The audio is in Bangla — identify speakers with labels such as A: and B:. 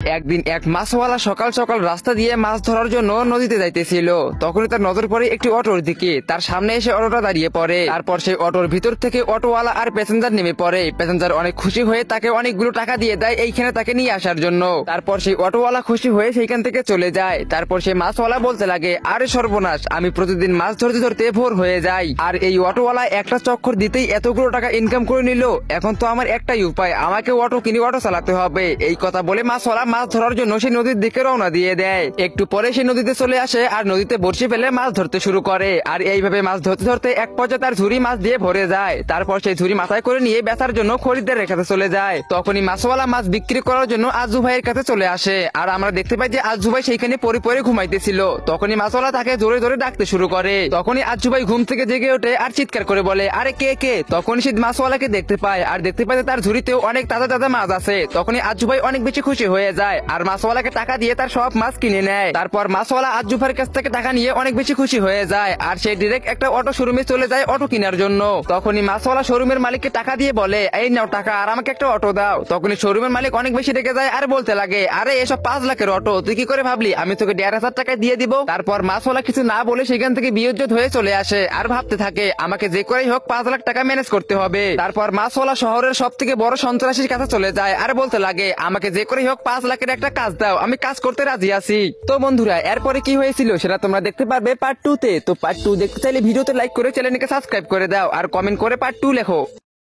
A: একদিন এক মাছওয়ালা সকাল সকাল রাস্তা দিয়ে মাছ ধরার জন্য নদীতে যাইতেছিল। তখনই তার নজর পড়ে একটি অটোর দিকে। তার সামনে এসে অটোটা দাঁড়িয়ে পড়ে। তারপর সেই অটোর ভিতর থেকে অটোওয়ালা আর প্যাসেঞ্জার নেমে পড়ে। প্যাসেঞ্জার অনেক খুশি হয়ে তাকে অনেকগুলো টাকা দিয়ে দেয় এইখানে তাকে নিয়ে আসার জন্য। তারপর সেই অটোওয়ালা খুশি হয়ে সেইখান থেকে চলে যায়। তারপর সেই মাছওয়ালা বলতে লাগে, আরে সর্বনাশ, আমি প্রতিদিন মাছ ধরতে ধরতে ভোর হয়ে যাই, আর এই অটোওয়ালা একটা চক্কর দিতেই এতগুলো টাকা ইনকাম করে নিল। এখন তো আমার একটাই উপায়, আমাকে অটো কিনে অটো চালাতে হবে। এই কথা বলে মাছওয়ালা মাছ ধরার জন্য সেই নদীর দিকে রওনা দিয়ে দেয়। একটু পরে সে নদীতে চলে আসে আর নদীতে বড়শি ফেলে মাছ ধরতে শুরু করে। আর এইভাবে মাছ ধরতে ধরতে এক পর্যায়ে তার ঝুড়ি মাছ দিয়ে ভরে যায়। তারপর সেই ঝুড়ি মাথায় করে নিয়ে বেচার জন্য খরিদ্দারের কাছে চলে যায়। তখনই মাছওয়ালা মাছ বিক্রি করার জন্য আজু ভাইয়ের কাছে চলে আসে। আর আমরা দেখতে পাই যে আজু ভাই সেইখানে পরে পরে ঘুমাইতেছিল। তখনই মাছওয়ালা তাকে জোরে জোরে ডাকতে শুরু করে। তখনই আজু ভাই ঘুম থেকে জেগে ওঠে আর চিৎকার করে বলে, আরে কে কে? তখনই সে মাছওয়ালাকে দেখতে পায় আর দেখতে পায় যে তার ঝুড়িতেও অনেক তাজা তাজা মাছ আছে। তখনই আজু ভাই অনেক বেশি খুশি হয়ে যায় আর মাছওয়ালাকে টাকা দিয়ে তার সব মাছ কিনে নেয়। তারপর মাছওয়ালা আজু ভাইয়ের কাছ থেকে টাকা নিয়ে অনেক বেশি খুশি হয়ে যায় আর সে ডিরেক্ট একটা অটো শোরুমে চলে যায় অটো কেনার জন্য। তখনই মাছওয়ালা শোরুমের মালিককে টাকা দিয়ে বলে, এই নাও টাকা আর আমাকে একটা অটো দাও। তখনই শোরুমের মালিক অনেক বেশি রেগে যায় আর বলতে লাগে, আরে এসব 5 লাখের অটো, তুই কি করে ভাবলি আমি তোকে 1,500 টাকা দিয়ে দিব? তারপর মাছওয়ালা কিছু না বলে সেখান থেকে বিয়োজ্জত হয়ে চলে আসে আর ভাবতে থাকে, আমাকে যে করেই হোক 5 লাখ টাকা ম্যানেজ করতে হবে। তারপর মাছওয়ালা শহরের সব থেকে বড় সন্ত্রাসীর কাছে চলে যায় আর বলতে লাগে, আমাকে যে করেই হোক 5 লাখের একটা কাজ দাও, আমি কাজ করতে রাজি আছি। তো বন্ধুরা, এরপরে কি হয়েছিল সেটা তোমরা দেখতে পারবে পার্ট 2 তে। তো পার্ট 2 দেখতে চাইলে ভিডিওতে লাইক করে চ্যানেলকে সাবস্ক্রাইব করে দাও আর কমেন্ট করে পার্ট 2 লেখো।